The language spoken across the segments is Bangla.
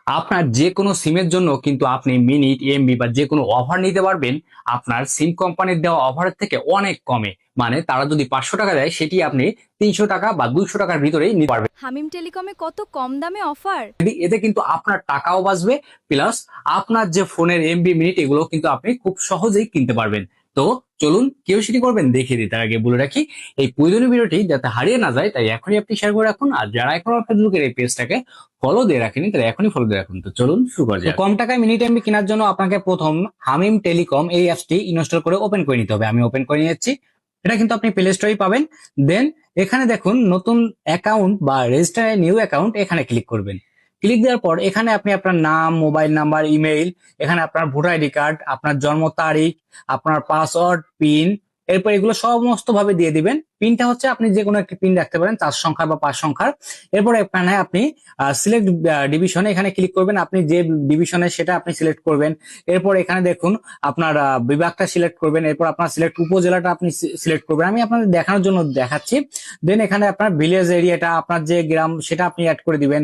আপনার যে কোনো সিমের জন্য কিন্তু আপনি মিনিট এমবি বা যে কোনো অফার নিতে পারবেন আপনার সিম কোম্পানির দেওয়া অফারের থেকে অনেক কমে। মানে তারা যদি 500 টাকা দেয় সেটি আপনি 300 টাকা বা 200 টাকার ভিতরেই নিতে পারবেন। হামিম টেলিকমে কত কম দামে অফার! এতে কিন্তু আপনার টাকাও বাঁচবে, প্লাস আপনার যে ফোনের এমবি মিনিট এগুলো কিন্তু আপনি খুব সহজেই কিনতে পারবেন। তো চলুন কেউ সেটি করবেন দেখিয়ে দিই। তার আগে বলে রাখি, এই প্রয়োজনীয় ভিডিওটি যাতে হারিয়ে না যায় তাই এখনই আপনি শেয়ার করে রাখুন। আর যারা এখনো ফেসবুকের এই পেজটাকে ফলো দিয়ে রাখেনি তারা এখনই ফলো দিয়ে রাখুন। তো চলুন শুরু করা যাক। কম টাকায় মিনিট এমবি কেনার জন্য আপনাকে প্রথম হামিম টেলিকম এই অ্যাপসটি ইনস্টল করে ওপেন করে নিতে হবে। আমি ওপেন করে নিয়েছি। এটা কিন্তু আপনি প্লে স্টোরেই পাবেন। দেন এখানে দেখুন নতুন অ্যাকাউন্ট বা রেজিস্টার নিউ অ্যাকাউন্ট, এখানে ক্লিক করবেন। ক্লিক দেওয়ার পর এখানে আপনি আপনার নাম, মোবাইল নাম্বার, ইমেইল, এখানে আপনার ভোটার আইডি কার্ড, আপনার জন্ম তারিখ, আপনার পাসওয়ার্ড, পিন, এরপর এগুলো সমস্ত ভাবে দিয়ে দিবেন। পিনটা হচ্ছে আপনি যে কোনো একটি পিন রাখতে পারেন, 4 সংখ্যার বা 5 সংখ্যার। এরপর এখানে আপনি সিলেক্ট ডিভিশন, এখানে ক্লিক করবেন। আপনি যে ডিভিশনে সেটা আপনি সিলেক্ট করবেন। এরপর এখানে দেখুন আপনার বিভাগটা সিলেক্ট করবেন। এরপর আপনার সিলেক্ট উপজেলাটা আপনি সিলেক্ট করবেন। আমি আপনাদের দেখানোর জন্য দেখাচ্ছি। দেন এখানে আপনার ভিলেজ এরিয়াটা, আপনার যে গ্রাম সেটা আপনি অ্যাড করে দিবেন।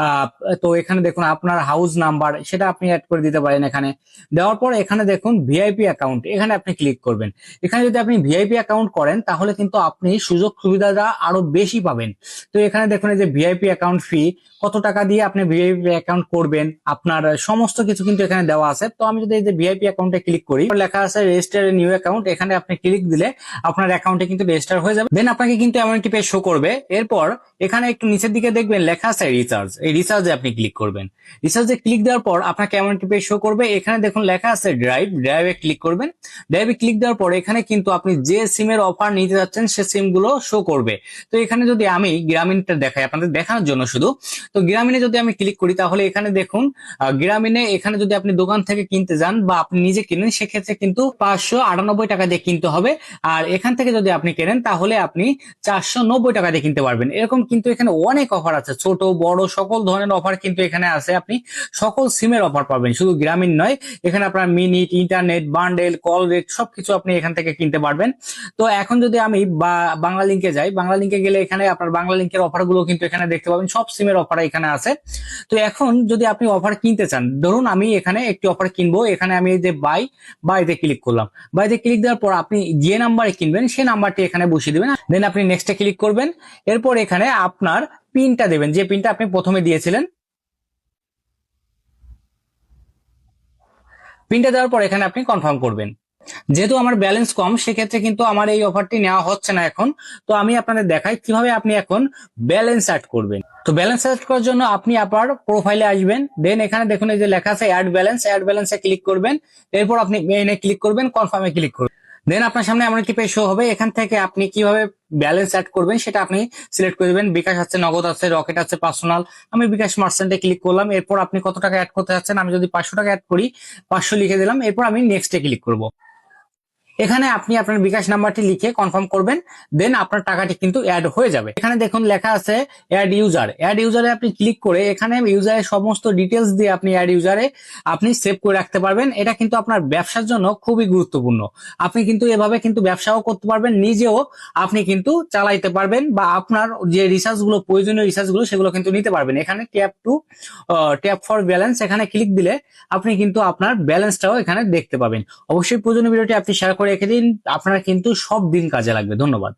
আহ তো এখানে দেখুন আপনার হাউস নাম্বার সেটা আপনি অ্যাড করে দিতে পারেন। এখানে দেওয়ার পর এখানে দেখুন ভিআইপি অ্যাকাউন্ট, এখানে আপনি ক্লিক করবেন। এখানে যদি আপনি ভিআইপি অ্যাকাউন্ট করেন তাহলে কিন্তু আপনি সুযোগ সুবিধাটা আরো বেশি পাবেন। তো এখানে দেখুন এই যে ভিআইপি অ্যাকাউন্ট ফি, কত টাকা দিয়ে আপনি ভিআইপি অ্যাকাউন্ট করবেন, আপনার সমস্ত কিছু কিন্তু এখানে দেওয়া আছে। তো আমি যদি এই যে ভিআইপি অ্যাকাউন্টে ক্লিক করি, লেখা আছে রেজিস্টার নিউ অ্যাকাউন্ট, এখানে আপনি ক্লিক দিলে আপনার অ্যাকাউন্টে কিন্তু রেজিস্টার হয়ে যাবে। দেন আপনাকে কিন্তু এমন একটি পেজ শো করবে। এরপর এখানে একটু নিচের দিকে দেখবেন লেখা আছে রিচার্জ, এই রিচার্জে আপনি ক্লিক করবেন। রিচার্জে ক্লিক দেওয়ার পর আপনাকে এমন একটি পেজ শো করবে। এখানে দেখুন লেখা আছে ড্রাইভ, ড্রাইভে ক্লিক করবেন। ড্রাইভে ক্লিক দেওয়ার পর এখানে কিন্তু আপনি যে সিমের অফার নিতে যাচ্ছেন সে সিম গুলো শো করবে। তো এখানে যদি আমি গ্রামীণটা দেখাই আপনাদের দেখানোর জন্য শুধু, তো গ্রামীণে যদি আমি ক্লিক করি তাহলে এখানে দেখুন গ্রামীণে এখানে যদি আপনি দোকান থেকে কিনতে যান বা আপনি নিজে কিনেন সেক্ষেত্রে কিন্তু 598 টাকা দিয়ে কিনতে হবে। আর এখান থেকে যদি আপনি কেনেন তাহলে আপনি 490 টাকা দিয়ে কিনতে পারবেন। এরকম কিন্তু এখানে অনেক অফার আছে, ছোট বড় সকল ধরনের অফার কিন্তু এখানে আছে। আপনি সকল সিমের অফার পাবেন, শুধু গ্রামীণ নয়। এখানে আপনার minute, internet, bundle, call rate সবকিছু আপনি এখান থেকে কিনতে পারবেন। তো এখন যদি আমি বাংলা লিঙ্কে যাই, বাংলা লিঙ্কে গেলে এখানে আপনার বাংলা লিঙ্কের অফার গুলো কিন্তু এখানে দেখতে পাবেন, সব সিমের অফার এখানে আছে। তো এখন যদি আপনি অফার কিনতে চান, ধরুন আমি এখানে একটি অফার কিনবো, এখানে আমি এই যে বাইতে ক্লিক করলাম। বাইতে ক্লিক দেওয়ার পর আপনি যে নাম্বারে কিনবেন সেই নাম্বারটি এখানে বসিয়ে দিবেন। দেন আপনি নেক্সটে ক্লিক করবেন। এরপর এখানে আপনার পিনটা দেবেন, যে পিনটা আপনি প্রথমে দিয়েছিলেন। পিনটা দেওয়ার পর এখানে আপনি কনফার্ম করবেন। যেহেতু আমার ব্যালেন্স কম সেক্ষেত্রে কিন্তু আমার এই অফারটি নেওয়া হচ্ছে না এখন। তো আমি আপনাদের দেখাই কিভাবে আপনি এখন ব্যালেন্স অ্যাড করবেন। তো ব্যালেন্স অ্যাড করার জন্য আপনি আপনার প্রোফাইলে আসবেন। দেন এখানে দেখুন এই যে লেখা আছে অ্যাড ব্যালেন্স, অ্যাড ব্যালেন্সে ক্লিক করবেন। এরপর আপনি মেইনে ক্লিক করবেন, কনফার্মে ক্লিক করবেন। দেন আপনার সামনে এমন একটি পেজ শো হবে। এখান থেকে আপনি কিভাবে ব্যালেন্স অ্যাড করবেন সেটা আপনি সিলেক্ট করে দেবেন। বিকাশ আছে, নগদ আছে, রকেট আছে, পার্সোনাল। আমি বিকাশ মার্চেন্টে ক্লিক করলাম। এরপর আপনি কত টাকা অ্যাড করতে চাচ্ছেন, আমি যদি 500 টাকা অ্যাড করি 500 লিখে দিলাম। এরপর আমি নেক্সটে ক্লিক করব। এখানে আপনি আপনার বিকাশ নাম্বারটি লিখে কনফার্ম করবেন। দেন আপনার টাকাটি কিন্তু অ্যাড হয়ে যাবে। এখানে দেখুন লেখা আছে অ্যাড ইউজার, অ্যাড ইউজারে আপনি ক্লিক করে এখানে ইউজারের সমস্ত ডিটেলস দিয়ে আপনি অ্যাড ইউজারে আপনি সেভ করে রাখতে পারবেন। এটা কিন্তু আপনার ব্যবসার জন্য খুবই গুরুত্বপূর্ণ। আপনি কিন্তু এভাবে কিন্তু ব্যবসাও করতে পারবেন, নিজেও আপনি কিন্তু চালাইতে পারবেন, বা আপনার যে রিসার্চ গুলো প্রয়োজনীয় রিসার্চ গুলো সেগুলো কিন্তু নিতে পারবেন। এখানে ট্যাপ ফর ব্যালেন্স, এখানে ক্লিক দিলে আপনি কিন্তু আপনার ব্যালেন্সটাও এখানে দেখতে পাবেন। অবশ্যই প্রয়োজনীয় ভিডিওটি আপনি শেয়ার করে রেখে দিন, আপনার কিন্তু সব দিন কাজে লাগবে। ধন্যবাদ।